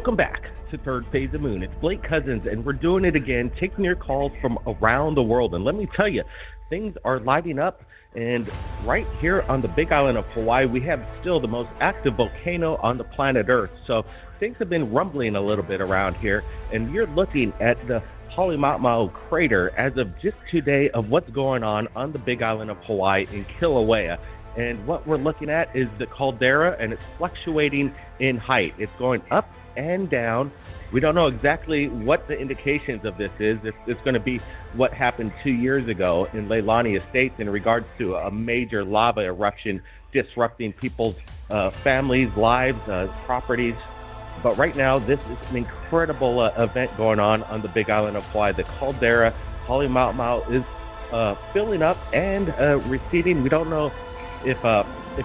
Welcome back to Third Phase of Moon. It's Blake Cousins, and we're doing it again, taking your calls from around the world. And let me tell you, things are lighting up. And right here on the Big Island of Hawaii, we have still the most active volcano on the planet Earth. So things have been rumbling a little bit around here. And you're looking at the Halemaumau crater as of just today of what's going on the Big Island of Hawaii in Kilauea. And what we're looking at is the caldera, and it's fluctuating in height. It's going up and down. We don't know exactly what the indications of this is. It's going to be what happened 2 years ago in Leilani Estates in regards to a major lava eruption disrupting people's families, lives, properties. But right now, this is an incredible event going on the Big Island of Hawaii. The caldera, Halemaumau, is filling up and receding. We don't know if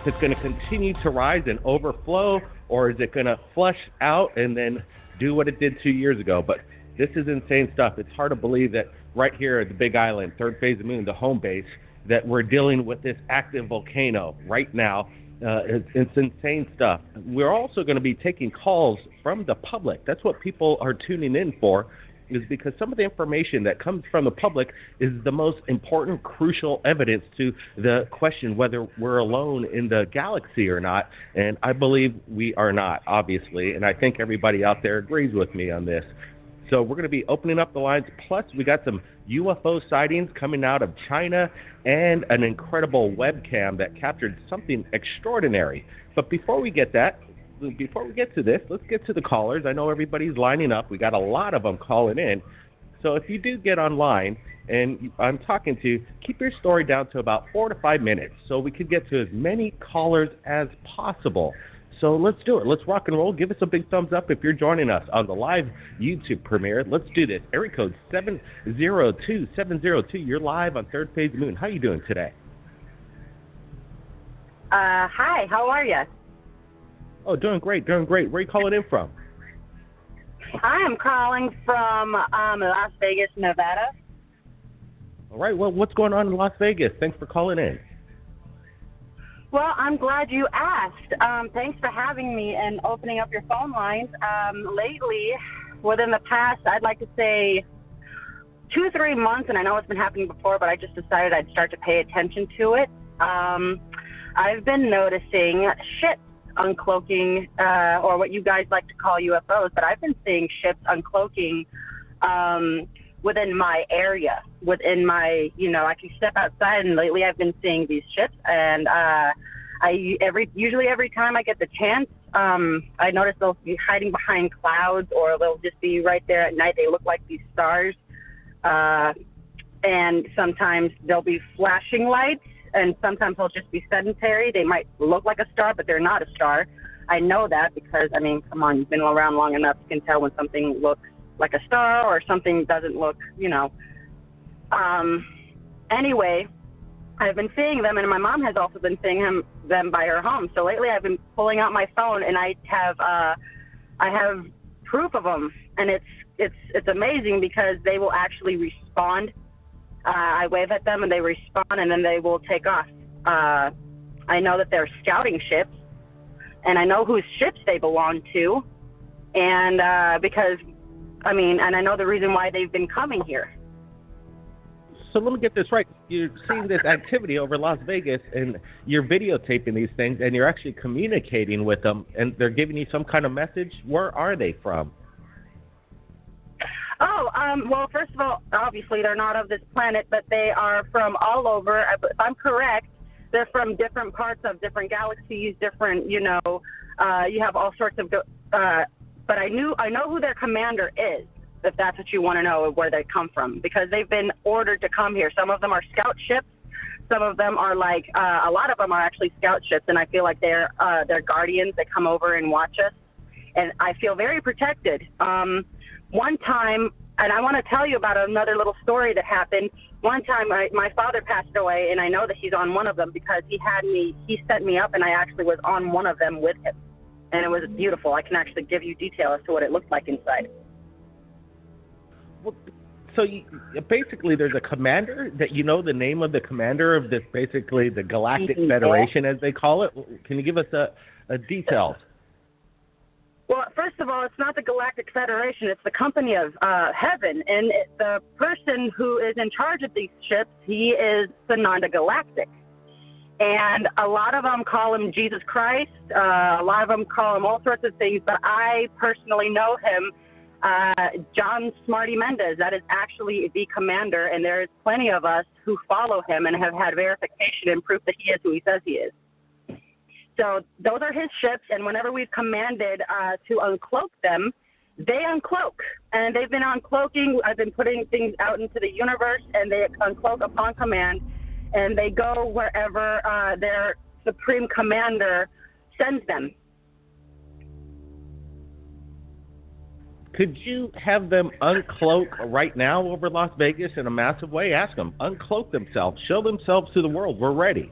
it's going to continue to rise and overflow, or is it going to flush out and then do what it did 2 years ago. But this is insane stuff. It's hard to believe that right here at the Big Island, Third Phase of Moon, the home base, that we're dealing with this active volcano right now. It's insane stuff. We're also going to be taking calls from the public. That's what people are tuning in for, is because some of the information that comes from the public is the most important, crucial evidence to the question whether we're alone in the galaxy or not. And I believe we are not, obviously. And I think everybody out there agrees with me on this. So we're going to be opening up the lines. Plus, we got some UFO sightings coming out of China and an incredible webcam that captured something extraordinary. But before we get to this, let's get to the callers. I know everybody's lining up. We got a lot of them calling in. So if you do get online and I'm talking to you, keep your story down to about 4 to 5 minutes so we can get to as many callers as possible. So let's do it. Let's rock and roll. Give us a big thumbs up if you're joining us on the live YouTube premiere. Let's do this. Area code 702702. You're live on Third Phase of Moon. How are you doing today? Hi. How are you? Oh, doing great. Where are you calling in from? I am calling from Las Vegas, Nevada. All right. Well, what's going on in Las Vegas? Thanks for calling in. Well, I'm glad you asked. Thanks for having me and opening up your phone lines. Lately, within the past, I'd like to say 2-3 months, and I know it's been happening before, but I just decided I'd start to pay attention to it. I've been noticing ships uncloaking, or what you guys like to call UFOs, but I've been seeing ships uncloaking within my area, within my, I can step outside, and lately I've been seeing these ships, and usually every time I get the chance, I notice they'll be hiding behind clouds, or they'll just be right there at night. They look like these stars, and sometimes they'll be flashing lights, and sometimes they'll just be sedentary. They might look like a star, but they're not a star. I know that because, come on, you've been around long enough. You can tell when something looks like a star or something doesn't look, Anyway, I've been seeing them, and my mom has also been seeing them by her home. So lately I've been pulling out my phone, and I have proof of them, and it's amazing because they will actually respond. I wave at them, and they respond, and then they will take off. I know that they're scouting ships, and I know whose ships they belong to, and and I know the reason why they've been coming here. So let me get this right. You're seeing this activity over Las Vegas, and you're videotaping these things, and you're actually communicating with them, and they're giving you some kind of message. Where are they from? Well, first of all, obviously they're not of this planet, but they are from all over. If I'm correct, they're from different parts of different galaxies, different, you have all sorts of, but I know who their commander is, if that's what you want to know, where they come from, because they've been ordered to come here. Some of them are scout ships. Some of them are a lot of them are actually scout ships, and I feel like they're guardians that come over and watch us, and I feel very protected. One time, and I want to tell you about another little story that happened. One time, my father passed away, and I know that he's on one of them because he set me up, and I actually was on one of them with him, and it was beautiful. I can actually give you detail as to what it looked like inside. Well, so basically, there's a commander that the name of the commander of this, basically the Galactic Federation, as they call it. Can you give us a details? Well, first of all, it's not the Galactic Federation. It's the Company of Heaven. And the person who is in charge of these ships, he is Sananda Galactic. And a lot of them call him Jesus Christ. A lot of them call him all sorts of things. But I personally know him, John Smarty Mendez. That is actually the commander. And there is plenty of us who follow him and have had verification and proof that he is who he says he is. So those are his ships. And whenever we've commanded to uncloak them, they uncloak. And they've been uncloaking. I've been putting things out into the universe, and they uncloak upon command. And they go wherever their supreme commander sends them. Could you have them uncloak right now over Las Vegas in a massive way? Ask them. Uncloak themselves. Show themselves to the world. We're ready.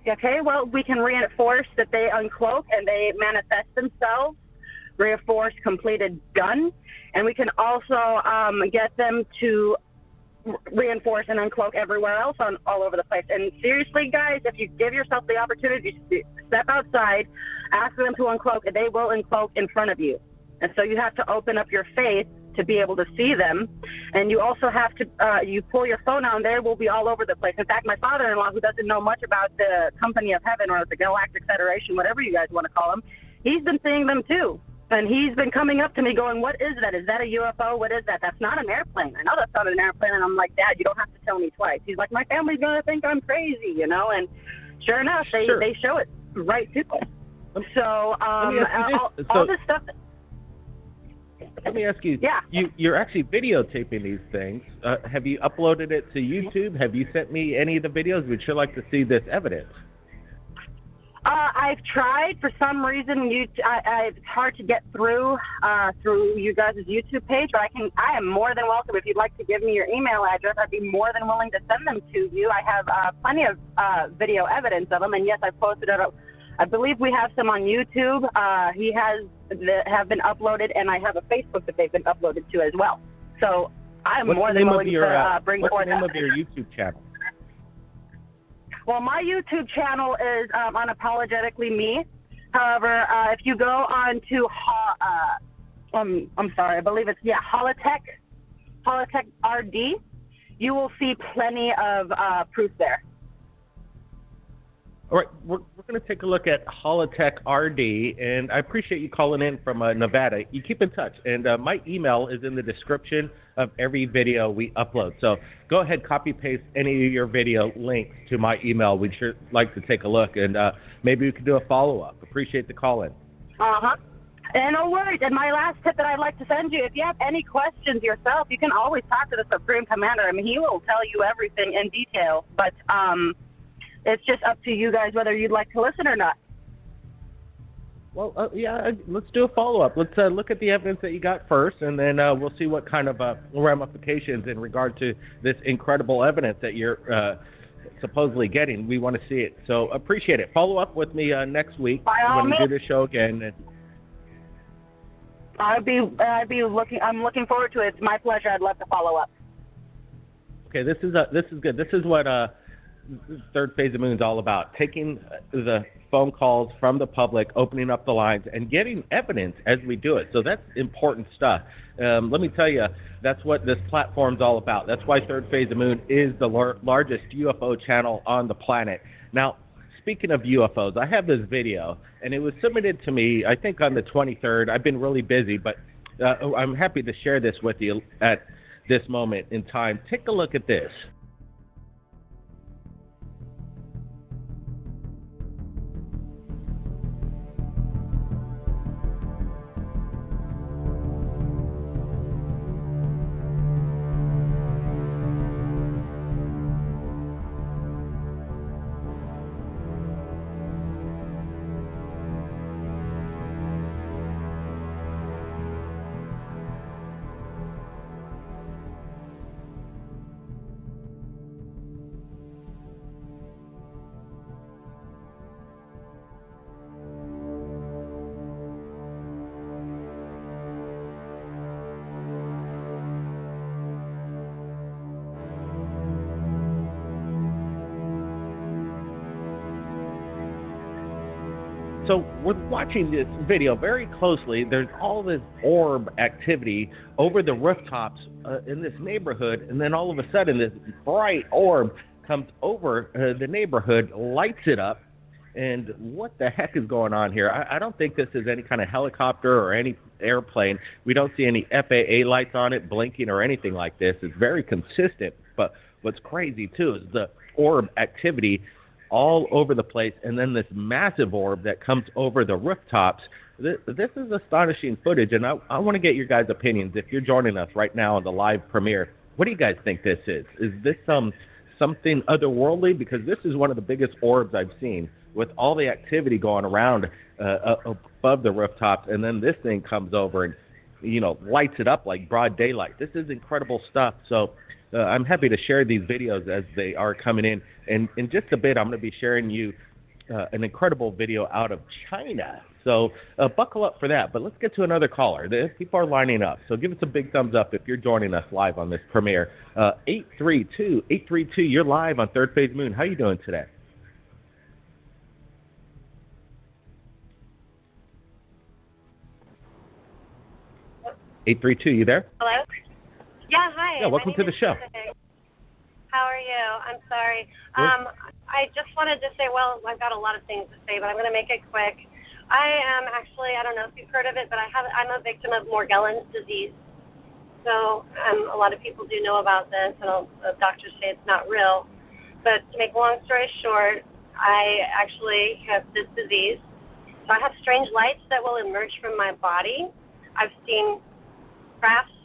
Okay, well, we can reinforce that they uncloak and they manifest themselves. Reinforce completed done. And we can also get them to reinforce and uncloak everywhere else all over the place. And seriously, guys, if you give yourself the opportunity to step outside, ask them to uncloak, and they will uncloak in front of you. And so you have to open up your faith to be able to see them. And you also have to, you pull your phone out, and they will be all over the place. In fact, my father-in-law, who doesn't know much about the Company of Heaven or the Galactic Federation, whatever you guys want to call them, he's been seeing them too. And he's been coming up to me going, what is that? Is that a UFO? What is that? That's not an airplane. I know that's not an airplane. And I'm like, Dad, you don't have to tell me twice. He's like, my family's going to think I'm crazy, you know? And sure enough, they show it right to us. So, all this stuff. Let me ask you, yeah. You're actually videotaping these things. Have you uploaded it to YouTube? Have you sent me any of the videos? We'd sure like to see this evidence. I've tried. For some reason, it's hard to get through you guys' YouTube page, but I am more than welcome. If you'd like to give me your email address, I'd be more than willing to send them to you. I have plenty of video evidence of them, and yes, I've posted it. I believe we have some on YouTube. Have been uploaded, and I have a Facebook that they've been uploaded to as well. So I'm more than willing to bring forth that. What's the name of your YouTube channel? Well, my YouTube channel is Unapologetically Me. However, if you go on to, I'm sorry, I believe it's, Holotech RD, you will see plenty of proof there. All right, we're going to take a look at Holotech RD, and I appreciate you calling in from Nevada. You keep in touch, and my email is in the description of every video we upload. So go ahead, copy-paste any of your video links to my email. We'd sure like to take a look, and maybe we could do a follow-up. Appreciate the call-in. Uh-huh. And no worries. And my last tip that I'd like to send you, if you have any questions yourself, you can always talk to the Supreme Commander. I mean, he will tell you everything in detail, but it's just up to you guys whether you'd like to listen or not. Well, let's do a follow-up. Let's look at the evidence that you got first, and then we'll see what kind of ramifications in regard to this incredible evidence that you're supposedly getting. We want to see it. So appreciate it. Follow up with me next week when we do the show again. I'm looking forward to it. It's my pleasure. I'd love to follow up. Okay, this is good. This is what Third Phase of Moon is all about, taking the phone calls from the public, opening up the lines, and getting evidence as we do it. So that's important stuff. Let me tell you, that's what this platform's all about. That's why Third Phase of Moon is the largest UFO channel on the planet. Now, speaking of UFOs, I have this video, and it was submitted to me, I think, on the 23rd. I've been really busy, but I'm happy to share this with you at this moment in time. Take a look at this. So we're watching this video very closely. There's all this orb activity over the rooftops in this neighborhood, and then all of a sudden this bright orb comes over the neighborhood, lights it up, and what the heck is going on here? I don't think this is any kind of helicopter or any airplane. We don't see any FAA lights on it blinking or anything like this. It's very consistent, but what's crazy too is the orb activity all over the place, and then this massive orb that comes over the rooftops. This is astonishing footage, and I want to get your guys' opinions. If you're joining us right now on the live premiere, what do you guys think this is? Is this something otherworldly? Because this is one of the biggest orbs I've seen with all the activity going around above the rooftops, and then this thing comes over and, lights it up like broad daylight. This is incredible stuff. So I'm happy to share these videos as they are coming in. And in just a bit, I'm going to be sharing you an incredible video out of China. So buckle up for that. But let's get to another caller. The people are lining up. So give us a big thumbs up if you're joining us live on this premiere. 832, you're live on Third Phase Moon. How are you doing today? (832), you there? Hello? Yeah, hi. Yeah, welcome to the show. How are you? I'm sorry. I just wanted to say, well, I've got a lot of things to say, but I'm going to make it quick. I am actually, I don't know if you've heard of it, but I'm a victim of Morgellons disease. So a lot of people do know about this, and doctors say it's not real. But to make a long story short, I actually have this disease. So I have strange lights that will emerge from my body. I've seen crafts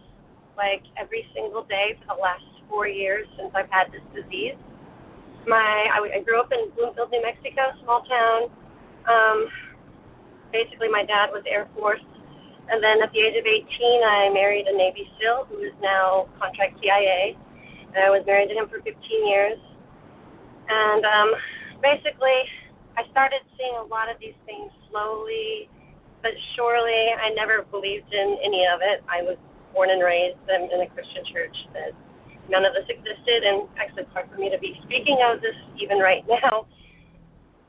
like every single day for the last 4 years since I've had this disease. I grew up in Bloomfield, New Mexico, small town. Basically, my dad was Air Force. And then at the age of 18, I married a Navy SEAL who is now contract CIA. And I was married to him for 15 years. And basically, I started seeing a lot of these things slowly but surely. I never believed in any of it. I was born and raised in a Christian church that none of this existed, and actually it's hard for me to be speaking of this even right now.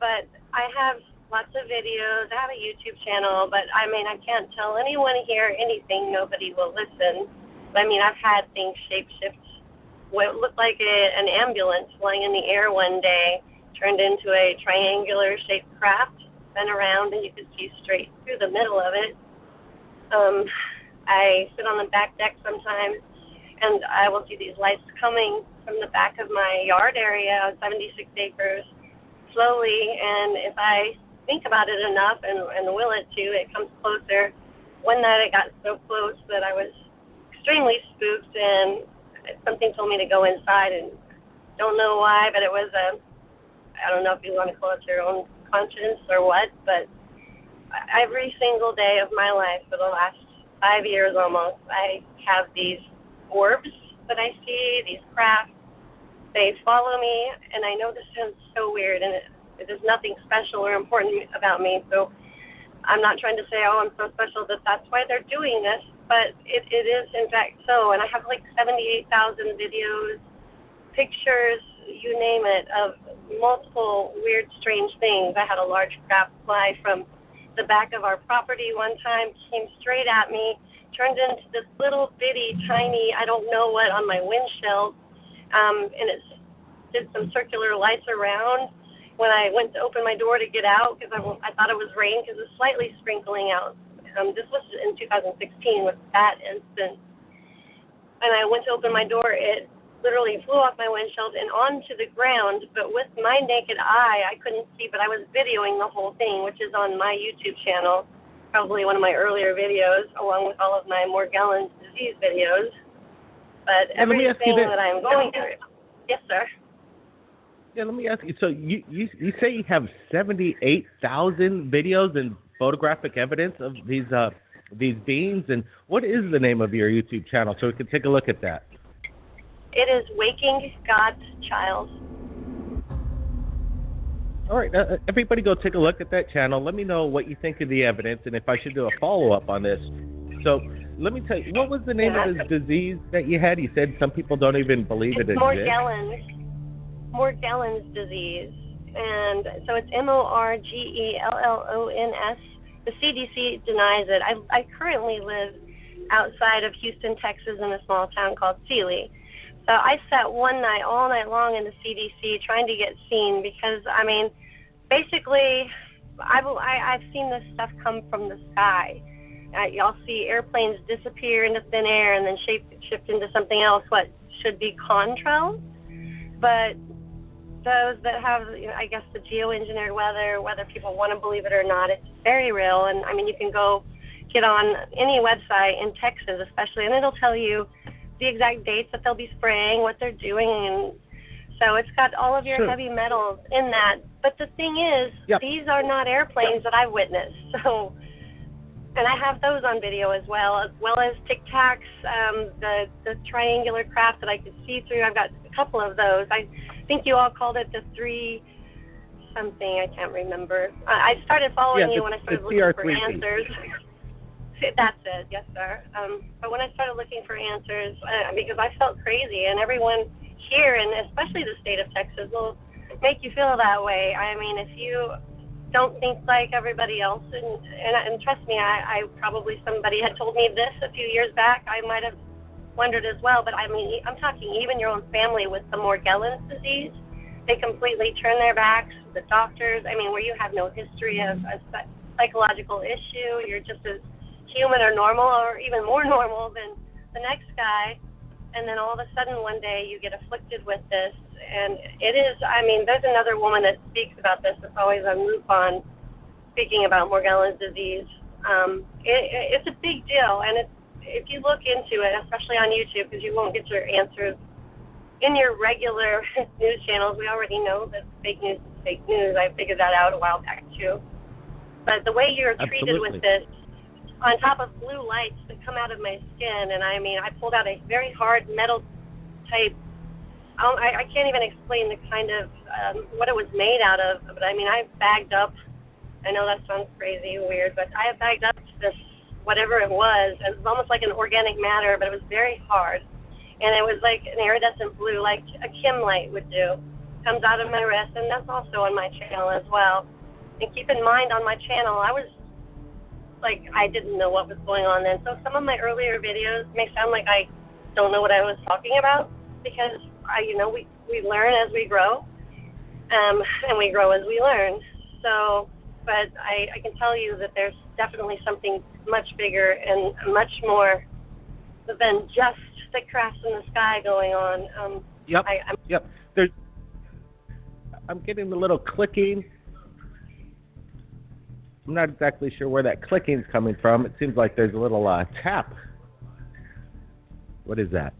But I have lots of videos. I have a YouTube channel, but I can't tell anyone here anything. Nobody will listen. But I've had things shapeshift. What looked like an ambulance flying in the air one day turned into a triangular-shaped craft, spun around, and you could see straight through the middle of it. I sit on the back deck sometimes, and I will see these lights coming from the back of my yard area, 76 acres, slowly, and if I think about it enough and will it to, it comes closer. One night it got so close that I was extremely spooked, and something told me to go inside, and don't know why, but it was I don't know if you want to call it your own conscience or what, but every single day of my life for the last 5 years almost, I have these orbs that I see, these crafts. They follow me, and I know this sounds so weird, and there's nothing special or important about me, so I'm not trying to say, I'm so special that's why they're doing this, but it is in fact so, and I have like 78,000 videos, pictures, you name it, of multiple weird, strange things. I had a large craft fly from the back of our property one time, came straight at me, turned into this little bitty tiny I don't know what on my windshield, and it did some circular lights around when I went to open my door to get out because I thought it was rain because it was slightly sprinkling out. This was in 2016 with that instance, and I went to open my door, it literally flew off my windshield and onto the ground, but with my naked eye, I couldn't see, but I was videoing the whole thing, which is on my YouTube channel, probably one of my earlier videos, along with all of my Morgellons disease videos. But everything that I'm going through. Yes, sir. Yeah, let me ask you. So you say you have 78,000 videos and photographic evidence of these beings, and what is the name of your YouTube channel so we can take a look at that? It is Waking God's Child. All right, everybody go take a look at that channel. Let me know what you think of the evidence and if I should do a follow-up on this. So let me tell you, what was the name of this disease that you had? You said some people don't even believe it exists. Morgellons disease. and so it's Morgellons. The CDC denies it. I currently live outside of Houston, Texas, in a small town called Sealy. So I sat one night, all night long, in the CDC trying to get seen because, I mean, basically, I've seen this stuff come from the sky. Y'all see airplanes disappear into thin air and then shift into something else, what should be contrails. But those that have, I guess, the geoengineered weather, whether people want to believe it or not, it's very real. And, I mean, you can go get on any website in Texas especially, and it'll tell you the exact dates that they'll be spraying, what they're doing. And so it's got all of your heavy metals in that. But the thing is, these are not airplanes that I've witnessed. So, and I have those on video as well as Tic Tacs, the triangular craft that I could see through. I've got a couple of those. I think you all called it the 3 something. I can't remember. I started following you when I started looking for answers. That's it, yes, sir. But when I started looking for answers, because I felt crazy, and everyone here, and especially the state of Texas, will make you feel that way. I mean, if you don't think like everybody else, and trust me, I probably, somebody had told me this a few years back, I might have wondered as well. But I mean, I'm talking even your own family with the Morgellons disease, they completely turn their backs. The doctors, I mean, where you have no history of a psychological issue, you're just as human or normal or even more normal than the next guy, and then all of a sudden one day you get afflicted with this. And it is, I mean, there's another woman that speaks about this. It's always on MUFON speaking about Morgellons disease. It's a big deal, and if you look into it, especially on YouTube, because you won't get your answers in your regular news channels. We already know that fake news is fake news. I figured that out a while back too. But the way you're treated with this, on top of blue lights that come out of my skin, and I mean, I pulled out a very hard metal type. I can't even explain the kind of what it was made out of, but I mean, I bagged up. I know that sounds crazy, weird, but I bagged up this whatever it was. It was almost like an organic matter, but it was very hard, and it was like an iridescent blue, like a Kim light would do. Comes out of my wrist, and that's also on my channel as well. And keep in mind, on my channel, I was like, I didn't know what was going on then. So some of my earlier videos may sound like I don't know what I was talking about, because we learn as we grow, and we grow as we learn. So, but I can tell you that there's definitely something much bigger and much more than just the crafts in the sky going on. I'm getting a little clicking. I'm not exactly sure where that clicking is coming from. It seems like there's a little tap. What is that?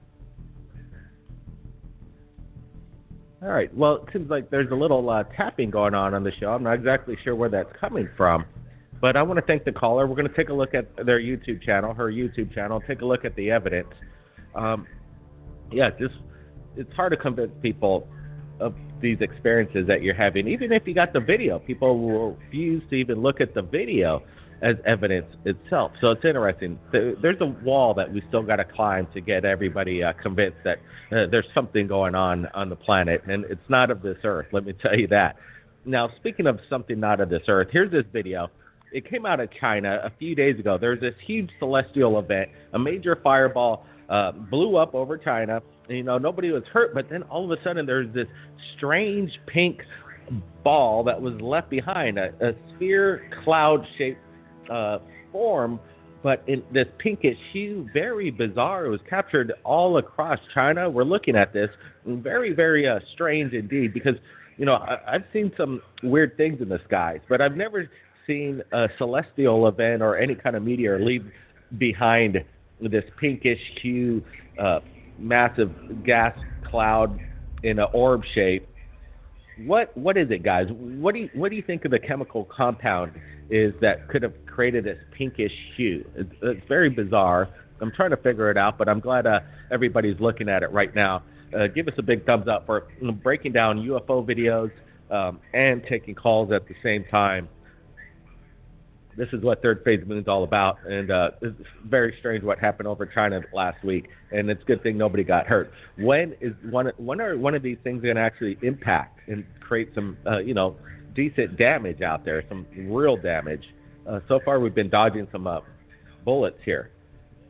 All right. Well, it seems like there's a little tapping going on the show. I'm not exactly sure where that's coming from. But I want to thank the caller. We're going to take a look at their YouTube channel, her YouTube channel, take a look at the evidence. It's hard to convince people of these experiences that you're having. Even if you got the video, people will refuse to even look at the video as evidence itself. So it's interesting. There's a wall that we still got to climb to get everybody convinced that there's something going on the planet, and it's not of this earth, let me tell you that. Now, speaking of something not of this earth, here's this video. It came out of China a few days ago. There's this huge celestial event. A major fireball blew up over China. Nobody was hurt, but then all of a sudden there's this strange pink ball that was left behind, a sphere cloud-shaped form, but in this pinkish hue, very bizarre. It was captured all across China. We're looking at this, very, very strange indeed, because, I've seen some weird things in the skies, but I've never seen a celestial event or any kind of meteor leave behind this pinkish hue, massive gas cloud in an orb shape. What is it, guys? What do you think of the chemical compound is that could have created this pinkish hue? It's very bizarre. I'm trying to figure it out, but I'm glad everybody's looking at it right now. Give us a big thumbs up for breaking down UFO videos and taking calls at the same time. This is what third phase moon's all about, and it's very strange what happened over China last week, and it's a good thing nobody got hurt. When are one of these things going to actually impact and create some, decent damage out there, some real damage? So far, we've been dodging some bullets here.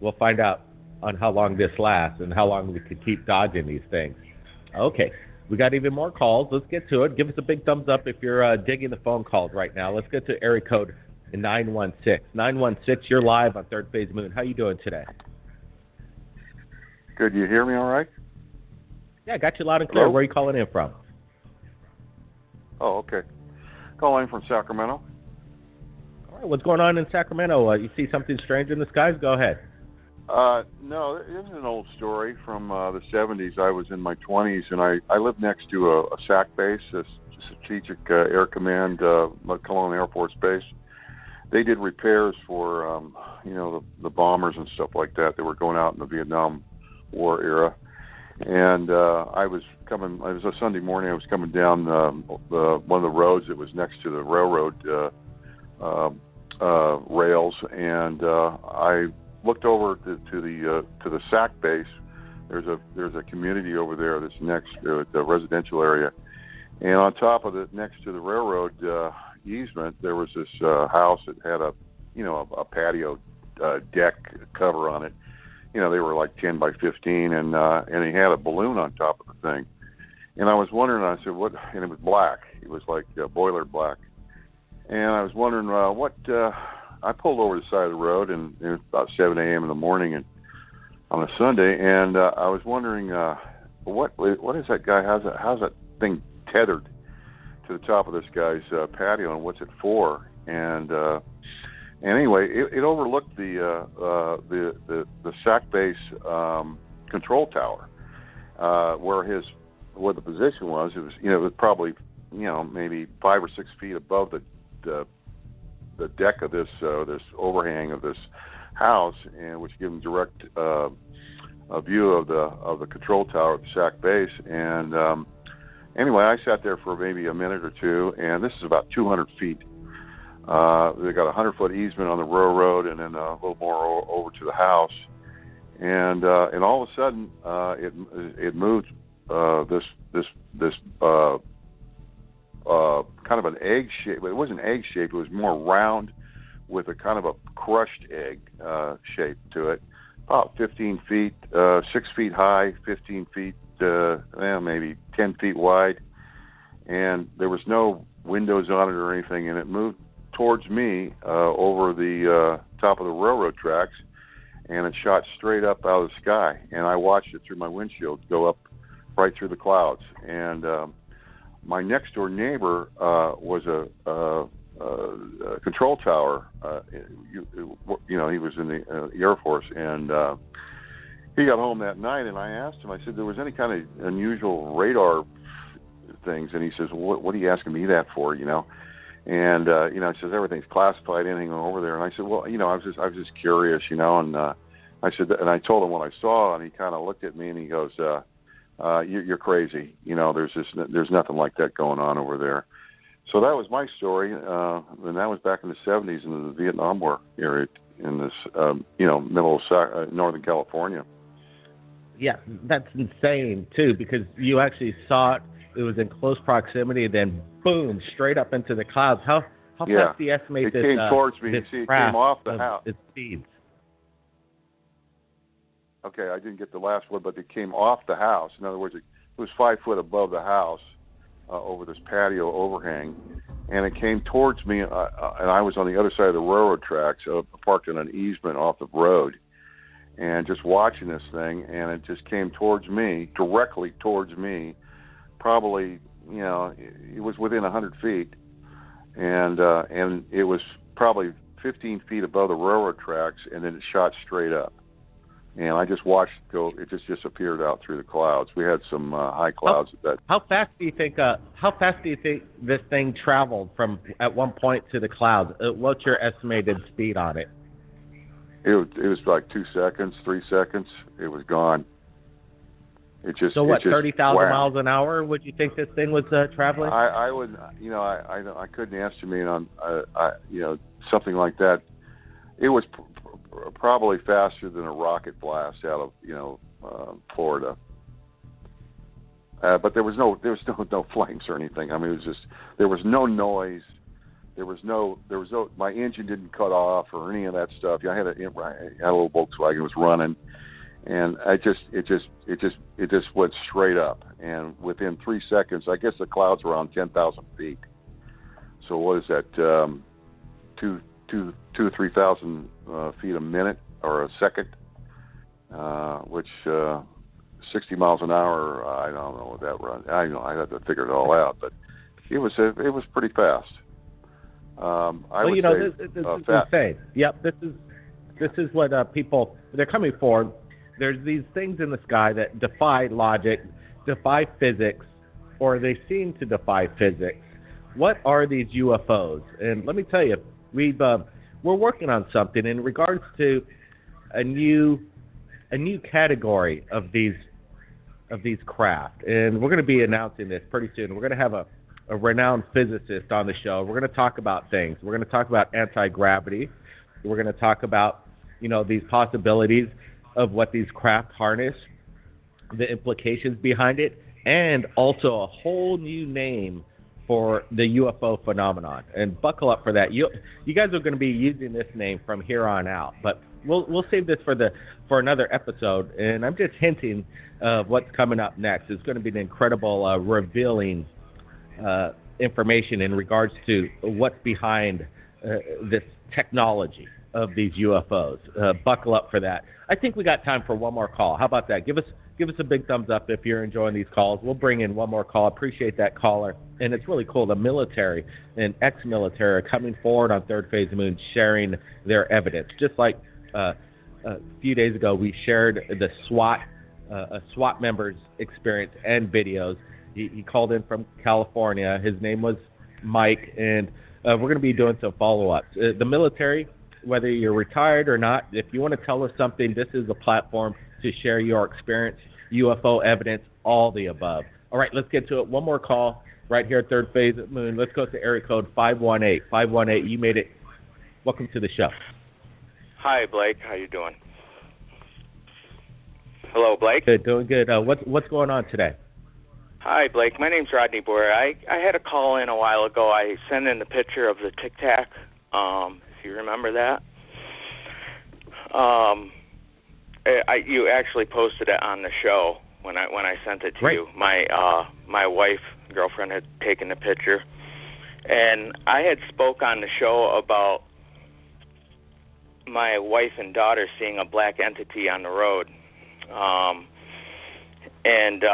We'll find out on how long this lasts and how long we could keep dodging these things. Okay, we got even more calls. Let's get to it. Give us a big thumbs up if you're digging the phone calls right now. Let's get to area code 916. 916, you're live on Third Phase Moon. How you doing today? Good. You hear me all right? Yeah, I got you loud and clear. Hello? Where are you calling in from? Oh, okay. Calling from Sacramento. All right, what's going on in Sacramento? You see something strange in the skies? Go ahead. No, this is an old story from the 70s. I was in my 20s, and I lived next to a SAC base, a Strategic Air Command, McClellan Air Force Base. They did repairs for, the bombers and stuff like that. They were going out in the Vietnam War era. And it was a Sunday morning. I was coming down one of the roads that was next to the railroad rails, and I looked over to the SAC base. There's a community over there that's next to the residential area, and on top of it, next to the railroad easement, there was this house that had a patio deck cover on it. They were like 10 by 15, and he had a balloon on top of the thing. And I was wondering, I said, what? And it was black. It was like boiler black. And I was wondering what. I pulled over the side of the road, and it was about 7 a.m. in the morning, and on a Sunday, and I was wondering, what is that guy? How's that thing tethered to the top of this guy's patio, and what's it for? And anyway, it overlooked the SAC base control tower, where the position was. It was probably maybe 5 or 6 feet above the deck of this overhang of this house, and which gave him direct a view of the control tower at the SAC base. And anyway, I sat there for maybe a minute or two, and this is about 200 feet. They got a 100-foot easement on the railroad, and then a little more over to the house. And all of a sudden, it moved this kind of an egg shape. It wasn't egg shape. It was more round with a kind of a crushed egg shape to it. About 15 feet, 6 feet high, 15 feet, maybe 10 feet wide. And there was no windows on it or anything. And it moved towards me over the top of the railroad tracks. And it shot straight up out of the sky. And I watched it through my windshield go up right through the clouds. And my next door neighbor was a control tower. He was in the Air Force, and he got home that night. And I asked him, I said, there was any kind of unusual radar things? And he says, what are you asking me that for? And he says everything's classified, anything over there. And I said, well, I was just curious, and I said, and I told him what I saw, and he kind of looked at me and he goes, you're crazy. There's nothing like that going on over there. So that was my story, and that was back in the 70s in the Vietnam War area in this, middle of Northern California. Yeah, that's insane, too, because you actually saw it. It was in close proximity, then boom, straight up into the clouds. How fast do you estimate it came towards me. This it came off the house. Its speeds? Okay, I didn't get the last one, but it came off the house. In other words, it was 5 foot above the house over this patio overhang, and it came towards me, and I was on the other side of the railroad tracks, parked in an easement off the road, and just watching this thing, and it just came towards me, directly towards me, probably, it was within 100 feet, and it was probably 15 feet above the railroad tracks, and then it shot straight up. And I just watched it go. It just disappeared out through the clouds. We had some high clouds at that. How fast do you think this thing traveled from at one point to the clouds? What's your estimated speed on it? It was like 2 seconds, 3 seconds. It was gone. It just 30,000 miles an hour? Would you think this thing was traveling? I would. I couldn't estimate on something like that. It was probably faster than a rocket blast out of Florida. But there was no flames or anything. I mean, it was just, there was no noise. There was no, my engine didn't cut off or any of that stuff. I had a little Volkswagen that was running, and it just went straight up. And within 3 seconds, I guess the cloud's around 10,000 feet. So what is that? 3,000 feet a minute or a second, which 60 miles an hour. I don't know what that runs. I had to figure it all out, but it was pretty fast. This is insane. Yep, this is what people, they're coming for. There's these things in the sky that defy logic, defy physics, or they seem to defy physics. What are these UFOs? And let me tell you, we're working on something in regards to a new category of these craft, and we're going to be announcing this pretty soon. We're going to have a renowned physicist on the show. We're going to talk about things. We're going to talk about anti-gravity. We're going to talk about, these possibilities of what these craft harness, the implications behind it, and also a whole new name for the UFO phenomenon. And buckle up for that. You guys are going to be using this name from here on out, but we'll save this for another episode. And I'm just hinting of what's coming up next. It's going to be an incredible, revealing information in regards to what's behind this technology of these UFOs. Buckle up for that. I think we got time for one more call. How about that? Give us a big thumbs up if you're enjoying these calls. We'll bring in one more call. Appreciate that caller. And it's really cool. The military and ex-military are coming forward on Third Phase of the Moon, sharing their evidence. Just like a few days ago, we shared the SWAT member's experience and videos. He called in from California. His name was Mike, and we're going to be doing some follow-ups. The military, whether you're retired or not, if you want to tell us something, this is a platform to share your experience, UFO evidence, all the above. All right, let's get to it. One more call right here at Third Phase of the Moon. Let's go to area code 518. 518, you made it. Welcome to the show. Hi, Blake. How you doing? Hello, Blake. Good, doing good. What's going on today? Hi, Blake. My name's Rodney Boyer. I had a call in a while ago. I sent in the picture of the Tic Tac, if you remember that. You actually posted it on the show when I sent it to you. My girlfriend had taken the picture, and I had spoke on the show about my wife and daughter seeing a black entity on the road, and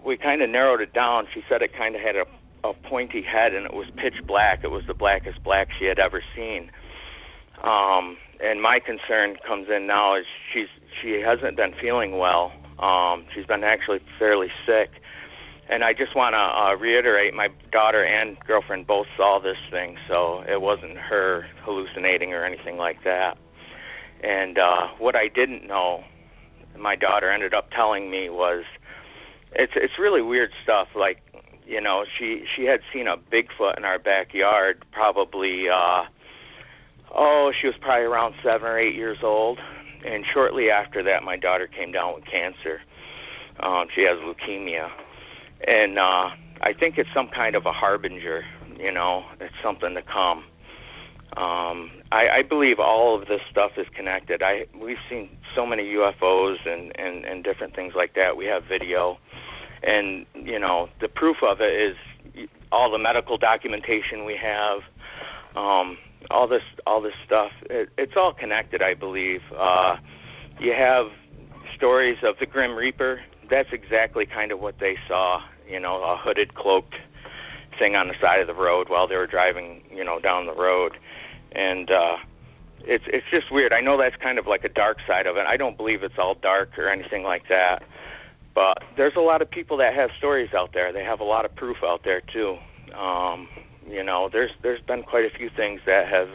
we kind of narrowed it down. She said it kind of had a pointy head, and it was pitch black. It was the blackest black she had ever seen. And my concern comes in now is she hasn't been feeling well. She's been actually fairly sick. And I just want to reiterate, my daughter and girlfriend both saw this thing, so it wasn't her hallucinating or anything like that. And what I didn't know, my daughter ended up telling me, was it's really weird stuff. Like, she had seen a Bigfoot in our backyard probably, she was probably around 7 or 8 years old. And shortly after that, my daughter came down with cancer. She has leukemia. And I think it's some kind of a harbinger, it's something to come. I believe all of this stuff is connected. We've seen so many UFOs and different things like that. We have video. And, the proof of it is all the medical documentation we have, all this stuff. It's all connected, I believe. You have stories of the Grim Reaper. That's exactly kind of what they saw, a hooded, cloaked thing on the side of the road while they were driving, down the road. And it's just weird. I know that's kind of like a dark side of it. I don't believe it's all dark or anything like that. But there's a lot of people that have stories out there. They have a lot of proof out there, too. There's been quite a few things that have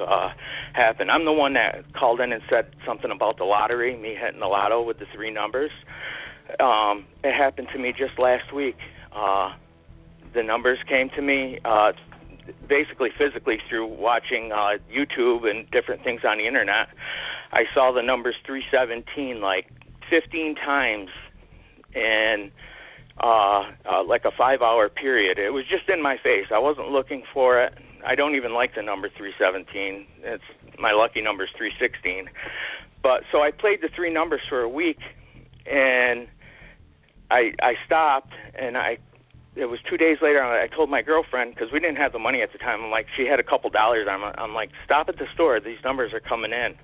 happened. I'm the one that called in and said something about the lottery, me hitting the lotto with the 3 numbers. It happened to me just last week. The numbers came to me. basically physically through watching YouTube and different things on the internet. I saw the numbers 317 like 15 times in like a 5-hour period. It was just in my face. I wasn't looking for it. I don't even like the number 317. It's my lucky number is 316. But so I played the 3 numbers for a week, and I stopped, and it was 2 days later. I told my girlfriend, because we didn't have the money at the time. I'm like, she had a couple dollars. I'm like, stop at the store. These numbers are coming in.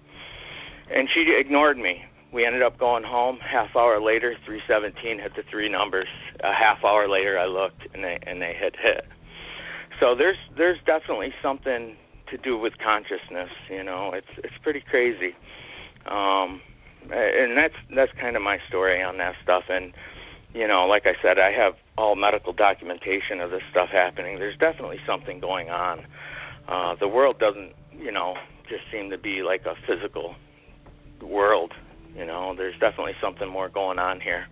And she ignored me. We ended up going home. Half hour later, 317 hit the 3 numbers. A half hour later, I looked, and they had hit. So there's definitely something to do with consciousness. You know, it's pretty crazy. And that's kind of my story on that stuff. And you know, like I said, I have all medical documentation of this stuff happening. There's definitely something going on. The world doesn't, you know, just seem to be like a physical world. You know, there's definitely something more going on here.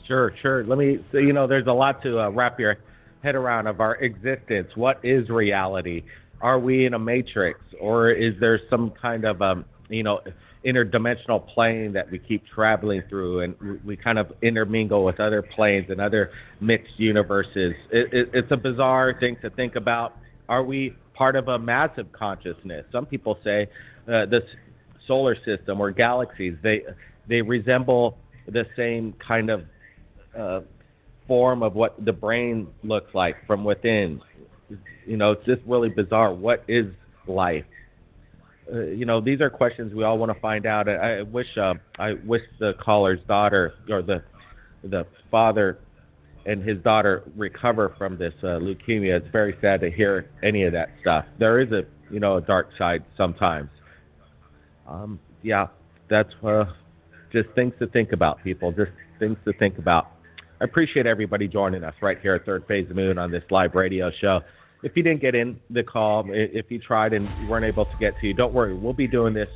Sure. Let me, you know, there's a lot to wrap your head around of our existence. What is reality? Are we in a matrix, or is there some kind of, you know, interdimensional plane that we keep traveling through, and we kind of intermingle with other planes and other mixed universes? It's a bizarre thing to think about. Are we part of a massive consciousness? Some people say this solar system or galaxies, they resemble the same kind of form of what the brain looks like from within. You know, it's just really bizarre. What is life? You know, these are questions we all want to find out. I wish the caller's daughter, or the father and his daughter, recover from this leukemia. It's very sad to hear any of that stuff. There is a dark side sometimes. Yeah, that's just things to think about, people. Just things to think about. I appreciate everybody joining us right here at Third Phase of the Moon on this live radio show. If you didn't get in the call, if you tried and we weren't able to get to you, don't worry. We'll be doing this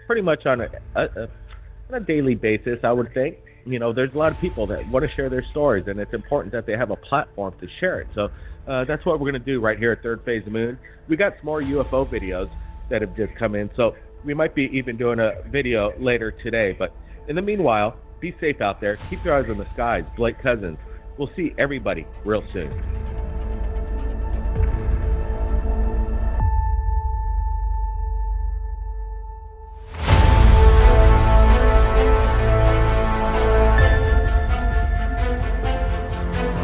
pretty much on a daily basis, I would think. You know, there's a lot of people that want to share their stories, and it's important that they have a platform to share it. So that's what we're going to do right here at Third Phase of the Moon. We got some more UFO videos that have just come in, so we might be even doing a video later today. But in the meanwhile, be safe out there. Keep your eyes on the skies. Blake Cousins. We'll see everybody real soon.